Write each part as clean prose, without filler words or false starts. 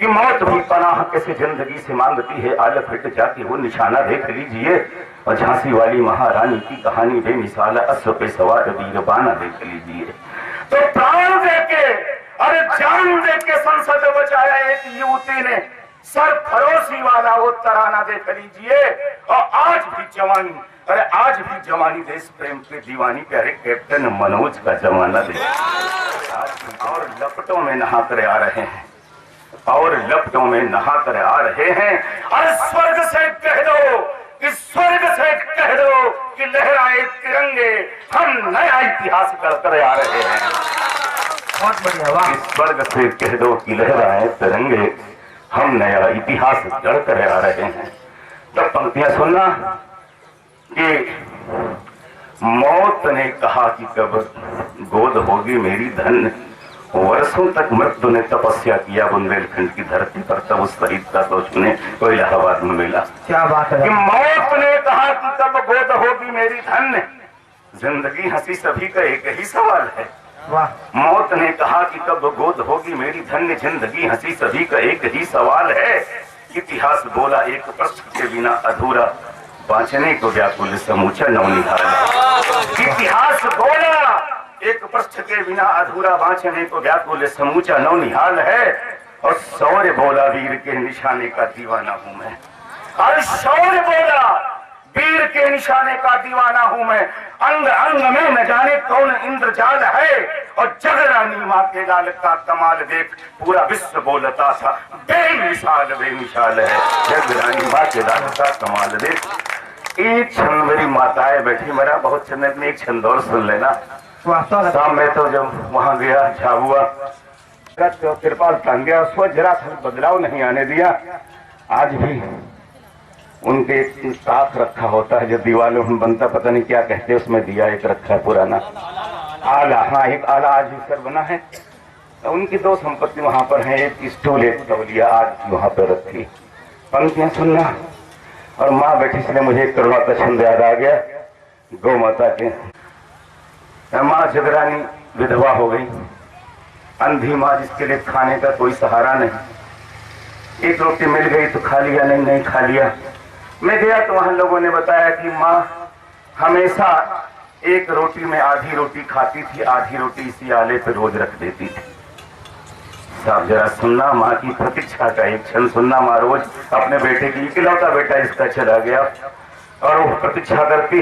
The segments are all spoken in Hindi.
कि मौत भी पनाह कैसे जिंदगी से मांगती है, आल फिट जाके वो निशाना देख लीजिए। और झांसी वाली महारानी की कहानी बेमिसाल, अश्व पे सवार वीरबाना देख लीजिए। तो प्राण देके, अरे जान देके संसद बचाया एक युवती ने, सरफरोशी वाला वो तराना देख लीजिए। और आज भी जवानी, अरे आज भी जवानी देश प्रेम के दीवानी प्यारे कैप्टन मनोज का जमाना देख, और लपटों में नहा कर आ रहे हैं, और लपटों में नहा कर आ रहे हैं। अरे स्वर्ग से कह दो कि स्वर्ग से कह दो कि लहराए तिरंगे, हम नया इतिहास गढ़कर आ रहे हैं। बहुत बढ़िया, वाह। स्वर्ग से कह दो कि लहराए तिरंगे, हम नया इतिहास गढ़कर आ रहे हैं। तब पंक्तियां सुनना कि मौत ने कहा कि कब गोद होगी मेरी धन, वर्षों तक मृत्यु ने तपस्या किया बुंदेलखंड की धरती पर, तब उस शहीद का सोच ने को इलाहाबाद में मिला। क्या बात है। कि मौत ने कहा कि कब गोद होगी मेरी धन, जिंदगी हंसी सभी का एक ही सवाल है। वाह। मौत ने कहा कि कब गोद होगी मेरी धन्य, जिंदगी हंसी सभी का एक ही सवाल है। इतिहास बोला एक प्रश्न के बिना अधूरा, बांचने को व्याकुल समूचा नवनिहाल है। इतिहास बोला एक पृष्ठ के बिना अधूरा, बांचने को व्याकुल समूचा नवनिहाल है। और शौर्य बोला वीर के निशाने का दीवाना हूं मैं। और शौर्य बोला वीर के निशाने का दीवाना हूं मैं। अंग अंग में न जाने कौन इंद्रजाल है, और जगरानी माँ के लाल का कमाल देख पूरा विश्व बोलता था बेमिसाल बेमिसाल है। जगरानी माँ के लाल का कमाल देख। एक क्षण मेरी माताएं बैठी, मेरा बहुत छंद में एक छंद और सुन लेना। शाम में तो जब वहां गया झाबुआ, तो तिरपाल टांग गया, उसको जरा सा बदलाव नहीं आने दिया। आज भी उनके साथ रखा होता है जो दीवारों में बनता, पता नहीं क्या कहते, उसमें दिया एक रखा है पुराना आला। हाँ, एक आला आज भी सर बना है। उनकी दो संपत्ति वहां पर है, एक स्टूल एक तौलिया, आज वहां पर रखी। पंक्तियां सुनना। और माँ बैठी, इसलिए मुझे एक करुणा का छंद याद आ गया गौ माता के। माँ जगरानी विधवा हो गई, अंधी माँ जिसके लिए खाने का कोई सहारा नहीं। एक रोटी मिल गई तो खा लिया, नहीं नहीं खा लिया। मैं गया तो वहां लोगों ने बताया कि माँ हमेशा एक रोटी में आधी रोटी खाती थी, आधी रोटी इसी आले पे रोज रख देती थी। साहब जरा सुनना, माँ की प्रतीक्षा का एक क्षण सुनना। माँ रोज अपने बेटे की, इकलौता बेटा इसका चला गया, और वो प्रतीक्षा करती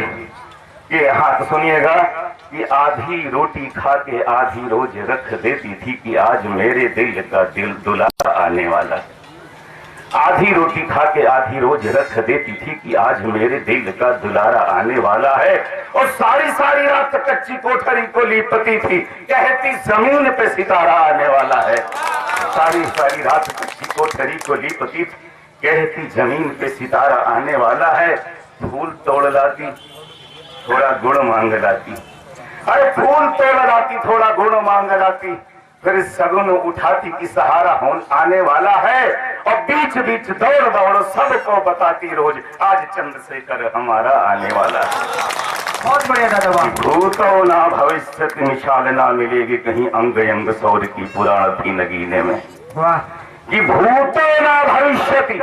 कि हाँ तो सुनिएगा कि आधी रोटी खा के आधी रोज रख देती थी कि आज मेरे दिल का दिल दुलारा आने वाला है। आधी रोटी खा के आधी रोज रख देती थी कि आज मेरे दिल का दुलारा आने वाला है। और सारी सारी रात कच्ची कोठरी को लीपती थी, कहती जमीन पे सितारा आने वाला है। सारी सारी रात कच्ची कोठरी को लीपती थी, कहती जमीन पे सितारा आने वाला है। फूल तोड़ लाती, थोड़ा गुड़ मांग लाती, अरे फूल तोड़ लाती, थोड़ा गुड़ मांग लाती, फिर सगुन उठाती कि सहारा होन आने वाला है। और बीच बीच दौड़ दौड़ सबको बताती रोज, आज चंद्रशेखर हमारा आने वाला है। बहुत बढ़िया दादा। भूतो ना भविष्य मिसाल ना मिलेगी कहीं अंग अंग सौर की पुराण थी नगीने में। वाह। कि भूतो ना भविष्य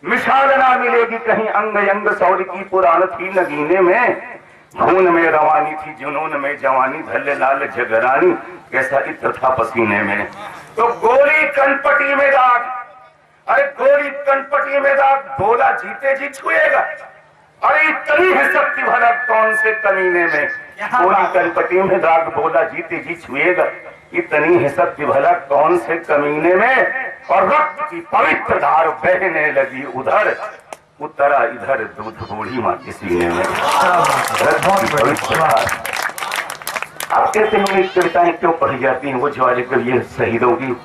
मिसाल ना मिलेगी कहीं अंग अंग सौर की पुराण थी नगीने में। खून में रवानी थी जुनून में जवानी, धल्ले लाल जगरानी कैसा इत्र था पसीने में। तो गोली कनपटी में दाग, अरे गोली कनपटी में दाग, बोला जीते जी छुएगा। अरे इतनी है शक्ति भला कौन से कमीने में। गोली कनपटी में दाग, बोला जीते जी छुएगा, इतनी है शक्ति भला कौन से कमीने में। और रक्त की पवित्र धार बहने लगी उधर, उतरा इधर दूध बूढ़ी माँ के सीने में। आप कहते हैं कविताएं क्यों पढ़ी जाती हैं, वो ज्वाले कवियों शहीदों की,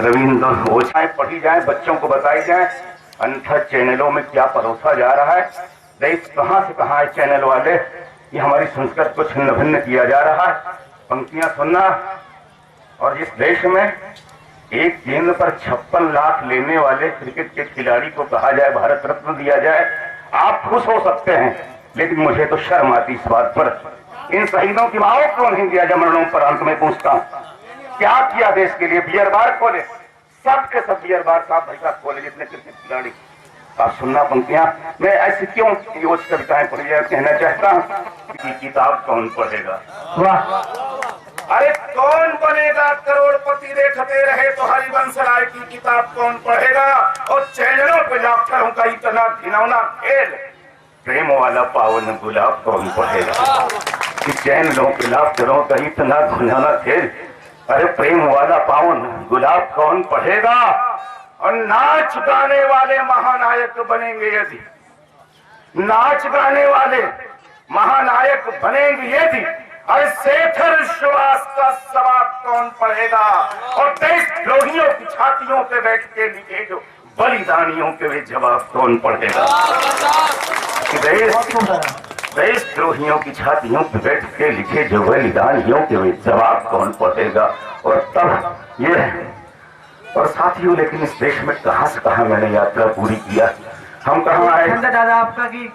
रविंद्र ओझाएं पढ़ी जाए, बच्चों को बताई जाए, अन्यथा चैनलों में क्या परोसा जा रहा है। देश कहाँ से कहाँ है चैनल वाले, ये हमारी संस्कृति को छिन्न भिन्न किया जा रहा है। पंक्तियां सुनना। और जिस देश में एक गेंद पर 56 लाख लेने वाले क्रिकेट के खिलाड़ी को कहा जाए भारत रत्न दिया जाए, आप खुश हो सकते हैं, लेकिन मुझे तो शर्म आती इस बात पर। इन शहीदों की माओ क्यों नहीं दिया? जब मरणों पर अंत में पूछता हूं क्या किया देश के लिए। बियर बार खोले, सबके सब बियर बार साहब भाई साहब कॉलेज इतने क्रिकेट खिलाड़ी। आप सुनना पंक्तियां, मैं ऐसी क्यों योज कविताएं पढ़ी कहना चाहता हूँ कि किताब कौन पढ़ेगा। वाह अरे कौन बनेगा करोड़पति देखते रहे तो हरिवंश राय की किताब कौन पढ़ेगा। और चैनलों पे डॉक्टरों का इतना घिनौना खेल, प्रेम वाला पावन गुलाब कौन पढ़ेगा। कि चैनलों पे डॉक्टरों का इतना घिनौना खेल, अरे प्रेम वाला पावन गुलाब कौन पढ़ेगा। और नाच गाने वाले महानायक बनेंगे यदि, नाच गाने वाले महानायक बनेंगे यदि, और शेखर सुभाष का सवाब कौन पढ़ेगा। और देशद्रोहियों की छातियों पे बैठ के लिखे जो बलिदानियों के वे जवाब कौन पढ़ेगा। देशद्रोहियों की छातियों पे बैठ के लिखे जो बलिदानियों के वे जवाब कौन पढ़ेगा। और तब ये, और साथियों लेकिन इस देश में कहां से कहां मैंने यात्रा पूरी किया। हम कहां आए दादा आपका कि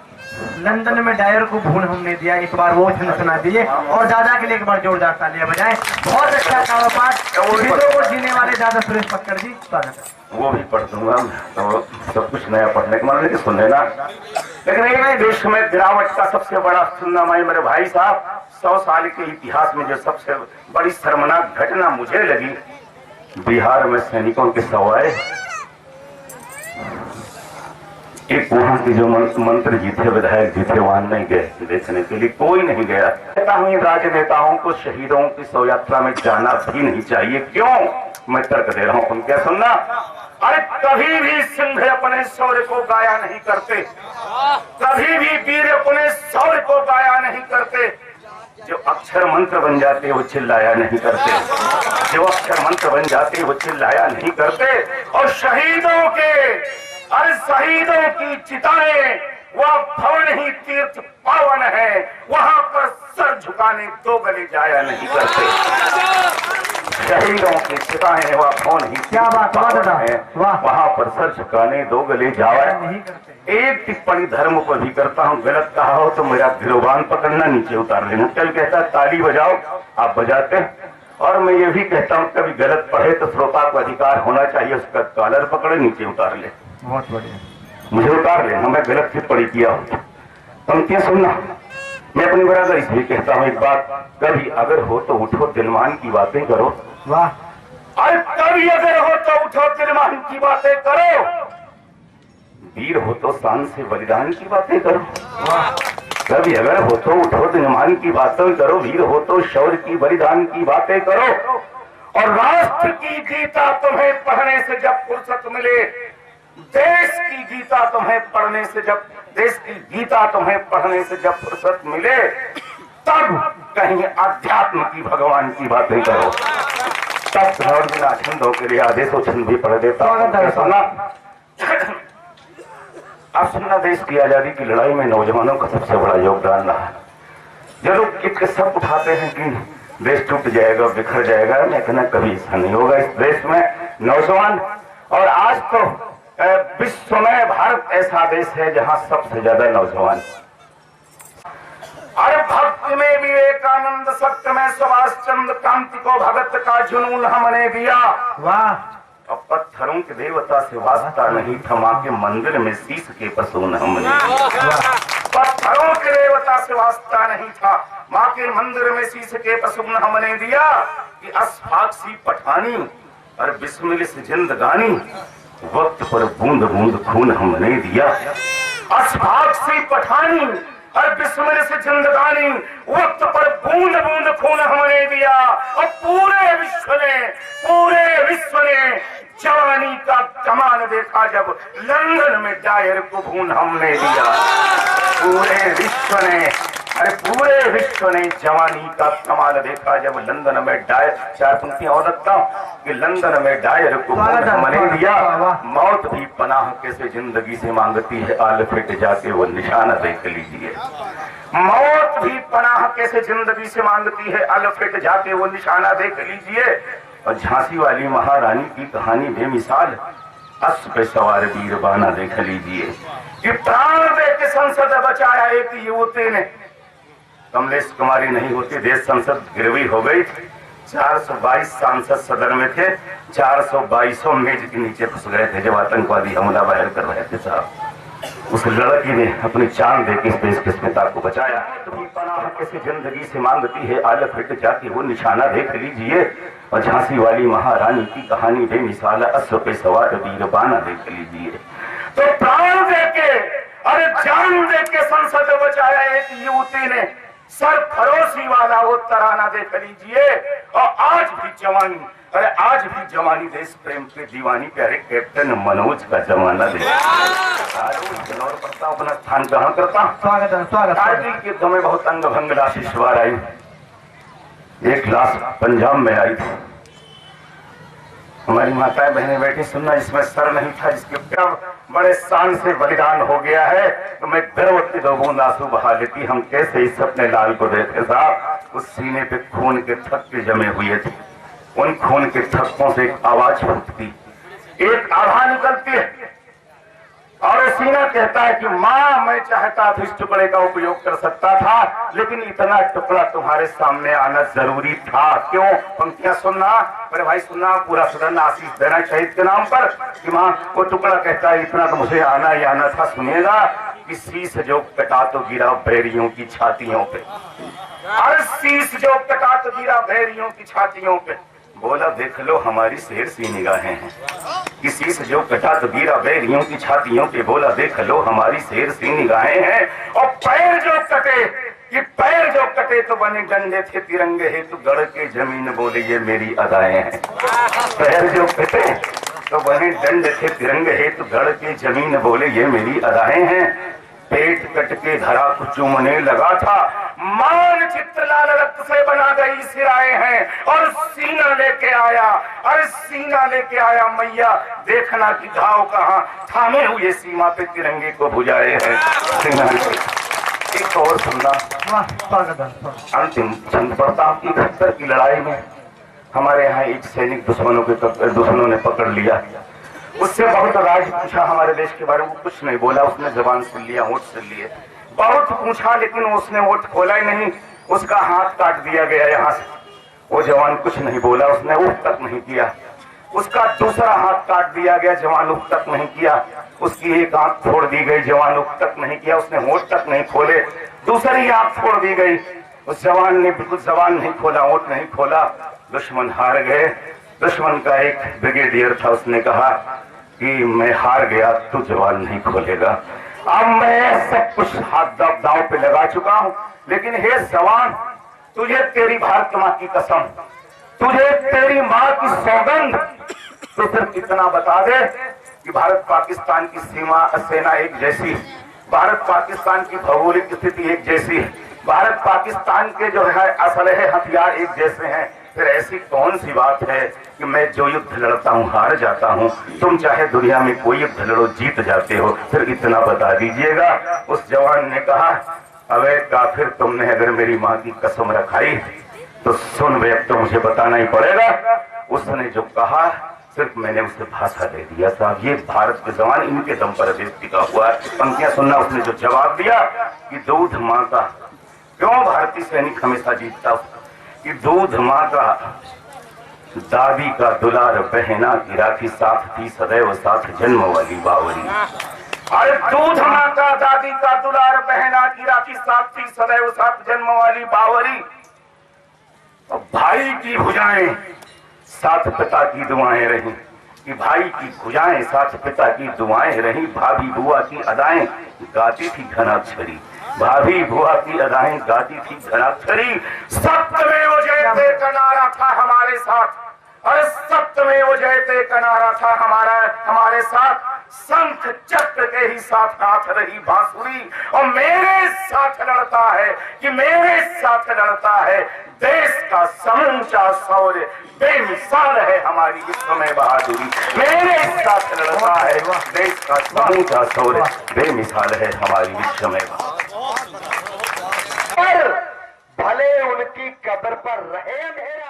लंदन में डायर को भूल हमने दिया, एक बार वो छंद सुना दीजिए और दादा के लिए एक बार जोरदार तालियां बजाएं। बहुत अच्छा काम पाठ को जीने वाले दादा सुरेश पक्कड़ जी, स्वागत है। वो भी पढ़ दूंगा तो सब कुछ नया पढ़ने को मान लेकिन सुन लेना। लेकिन एक नए देश में गिरावट का सबसे बड़ा सुनना मेरे भाई साहब, 100 साल के इतिहास में जो सबसे बड़ी शर्मनाक घटना मुझे लगी, बिहार में सैनिकों के सवाए एक वहां के जो मंत्री जी थे, विधायक जी थे, वहां नहीं गए देखने के लिए, कोई नहीं गया। कहता हूँ राजनेताओं को शहीदों की शव यात्रा में जाना भी नहीं चाहिए। क्यों? मैं तर्क दे रहा हूँ, तुम क्या सुनना। अरे कभी भी सिंह अपने शौर्य को गाया नहीं करते, कभी भी वीर अपने शौर्य को गाया नहीं करते। जो अक्षर मंत्र बन जाते वो चिल्लाया नहीं करते, जो अक्षर मंत्र बन जाते वो चिल्लाया नहीं करते। और शहीदों के, अरे शहीदों की चिताएं, वह भवन ही तीर्थ पावन है, वहां पर सर झुकाने दो गले जाया नहीं करते। शहीदों की चिताएं, वह भवन ही क्या बात है, वहां पर सर झुकाने दो गले जाया नहीं करते। एक टिप्पणी धर्म पर भी करता हूँ, गलत कहा हो तो मेरा गिरोबान पकड़ना, नीचे उतार लेना। कल कहता ताली बजाओ, आप बजाते। और मैं ये भी कहता हूँ कभी गलत पढ़े तो श्रोता को अधिकार होना चाहिए उसका कॉलर पकड़े नीचे उतार ले। बहुत बढ़िया, मुझे उतार लेना, मैं गलत टिप्पणी किया हो। पंक्तियां सुनना, मैं अपनी बराबरी से कहता हूँ एक बात, कभी अगर हो तो उठो दिलमान की बातें करो। वाह, अरे कभी अगर हो तो उठो दिलमान की बातें करो, वीर हो तो शान से बलिदान की बातें करो। कभी अगर हो तो उठो दिलमान की बातें करो, वीर हो तो शौर्य की बलिदान की बातें करो। और राष्ट्र की गीता तुम्हें पढ़ने से जब फुर्सत मिले, देश की गीता तुम्हें पढ़ने से जब, देश की गीता तुम्हें पढ़ने से जब फुर्सत मिले, तब कहीं अध्यात्म की भगवान की बातें करो। तब बिना छंदों के लिए आदेशों छंद भी पढ़ देता हूं। सुना आप सुनना, देश की आजादी की लड़ाई में नौजवानों का सबसे बड़ा योगदान रहा। जो लोग कितने सब उठाते हैं कि देश टूट जाएगा, बिखर जाएगा, मैं कहना कभी ऐसा नहीं होगा। इस देश में नौजवान, और आज तो विश्व में भारत ऐसा देश है जहां सबसे ज्यादा नौजवान। अरे भक्ति में विवेकानंद, सत्य में सुभाष चंद्र, क्रांति को भगत का जुनून हमने दिया। वाह, अब पत्थरों के देवता से वास्ता नहीं था, माँ के मंदिर में शीश के पसून हमने। पत्थरों के देवता से वास्ता नहीं था, माँ के मंदिर में शीश के पसून हमने दिया। कि अशफाक सी पठानी और बिस्मिल से जिंदगानी, वक्त पर बूंद बूंद खून हमने दिया। अशफाक सी पठानी और बिस्मिल से जिंदगानी, वक्त पर बूंद बूंद खून हमने दिया। और पूरे विश्व ने जवानी का कमाल देखा जब लंदन में डायर को खून हमने दिया। पूरे विश्व ने जवानी का कमाल देखा जब लंदन में डायर, चार पंक्तियां और रखता हूं कि लंदन में डायर को खून हमने दिया। मौत भी पनाह कैसे जिंदगी से मांगती है, आल फिट जाके वो निशाना देख लीजिए। मौत भी पनाह कैसे जिंदगी से मांगती है, आल फिट जाके वो निशाना देख लीजिए। और झांसी वाली महारानी की कहानी बेमिसाल, अश्व पे सवार वीर बाना देख लीजिए। कि प्राण दे के संसद बचाया एक युवती ने, कमलेश कुमारी नहीं होती देश संसद गिरवी हो गई थी। 422 सांसद सदन में थे, 422 मेज के नीचे घुस गए थे जब आतंकवादी हमला वायर कर रहे थे साहब। उस लड़की ने अपनी जान देकर इस देश की अस्मिता को बचाया। तुम्ही पनाह कैसे जिंदगी से मांगती है, आलफ हट जाके वो निशाना देख लीजिए। और झांसी वाली महारानी की कहानी बेमिसाल, अश्व पे सवार वीरबाना देख लीजिए। तो प्राण देके, अरे जान देके संसद बचाया एक युवती ने। सरफरोशी वाला वो तराना देख लीजिए। और आज भी जवानी, अरे आज भी जवानी देश प्रेम के दीवानी प्यारे कैप्टन मनोज का जमाना देख। अपना स्थान ग्रहण करता। स्वागत है, स्वागत। कारगिल के युद्ध में बहुत अंग भंग लाश सवार आई। एक लाश पंजाब में आई थी। हमारी माताएं बहनें बैठी सुनना, जिसमें सर नहीं था, जिसके बड़े शान से बलिदान हो गया है, तो मैं गर्व की दो बूंद आंसू बहा लेती। हम कैसे इस अपने लाल को देखे साहब। उस सीने पे खून के थक्के जमे हुए थे। उन खून के थक्कों से एक आवाज फूटती, एक आभा निकलती है और सीना कहता है कि मां, मैं चाहता तो इस टुकड़े का उपयोग कर सकता था, लेकिन इतना टुकड़ा तुम्हारे सामने आना जरूरी था। क्यों? पंक्तियां सुनना, मेरे भाई सुनना, पूरा सदन आशीष देना शहीद के नाम पर कि मां वो टुकड़ा कहता है इतना तो मुझे आना ही आना था। सुनिएगा कि शीश जो कटा तो गिरा बैरियों की छातियों पे। अरे शीश जो कटा तो गिरा बैरियों की छातियों पे। बोला देख लो हमारी शेर सी निगाहें हैं। किसी से जो कटा तो गिरा बैरियों की छातियों पे। बोला देख लो हमारी शेर सी निगाहें हैं। और पैर जो कटे, ये पैर जो कटे तो बने डंडे थे तिरंगे है, तो गड़ के जमीन बोले ये मेरी अदाएं हैं। पैर जो कटे तो बने डंडे थे तिरंगे है, तो गड़ के जमीन बोले ये मेरी अदाएं हैं। पेट कट के धरा को चूमने लगा था, मानचित्र लाल रक्त से बना गई सिराएं हैं। और सीना लेके आया, अरे सीना लेके आया मैया, देखना कि घाव कहाँ, थामे हुए सीमा पे तिरंगे को बुझाए हैं। एक और सुनना, अंतिम चंद प्रताप की 71 की लड़ाई में हमारे यहाँ एक सैनिक दुश्मनों ने पकड़ लिया। उससे बहुत राज पूछा हमारे देश के बारे में, कुछ नहीं बोला। उसने जबान सुन लिया, होठ सुन लिए, बहुत पूछा लेकिन उसने होठ खोला ही नहीं। उसका हाथ काट दिया गया यहाँ से। वो जवान कुछ नहीं बोला, उसने उफ तक नहीं किया। उसका दूसरा हाथ काट दिया गया, जवान उफ तक नहीं किया। उसकी एक आंख फोड़ दी गई, जवान उफ तक नहीं किया। उसने होठ तक नहीं खोले, दूसरी आंख फोड़ दी गई। उस जवान ने बिल्कुल जबान नहीं खोला, होठ नहीं खोला। दुश्मन हार गए। दुश्मन का एक ब्रिगेडियर था, उसने कहा कि मैं हार गया, तू जवान नहीं खोलेगा। अब मैं सब कुछ हाथ दांव पे लगा चुका हूं, लेकिन हे जवान, तुझे तेरी भारत माँ की कसम, तुझे तेरी माँ की सौगंध, तो सिर्फ इतना बता दे कि भारत पाकिस्तान की सीमा सेना एक जैसी, भारत पाकिस्तान की भौगोलिक स्थिति एक जैसी, भारत पाकिस्तान के जो है असलहे हथियार एक जैसे हैं। फिर ऐसी कौन सी बात है कि मैं जो युद्ध लड़ता हूँ हार जाता हूँ, तुम चाहे दुनिया में कोई युद्ध लड़ो जीत जाते हो, फिर इतना बता दीजिएगा। उस जवान ने कहा, अबे काफिर, तुमने अगर मेरी माँ की कसम रखाई तो सुन बे, अब तो मुझे बताना ही पड़ेगा। उसने जो कहा सिर्फ मैंने उसे भाषा दे दिया साहब। ये भारत के जवान, इनके दम पर देश टिका हुआ है। पंक्तियां सुनना, उसने जो जवाब दिया कि दूध माँ का, क्यों भारतीय सैनिक हमेशा जीतता, कि दूध माँ का, दादी का दुलार बहना की राखी, साथ थी सदैव साथ जन्म वाली बावरी। अरे दूध माँ का, दादी का दुलार बहना की राखी, साथ थी सदैव साथ जन्म वाली बावरी। और भाई की भुजाएं साथ पिता की दुआएं रही, कि भाई की भुजाएं साथ पिता की दुआएं रही। भाभी बुआ की अदाएं गाती थी घनाक्षरी, भाभी बुआ की अदाएं गाती थी घनाक्षरी। सत्यमेव जयते का नारा था हमारे साथ, अरे सत्यमेव जयते का नारा था हमारे साथ। शंख चक्र के ही साथ हाथ रही बांसुरी, और मेरे साथ लड़ता है, कि मेरे साथ लड़ता है देश का समूचा शौर्य, बेमिसाल है हमारी विश्व में बहादुरी। मेरे साथ लड़ता है देश का समूचा शौर्य, बेमिसाल है हमारी विश्व में बहादुरी। भले उनकी कब्र पर रहे अंधेरा।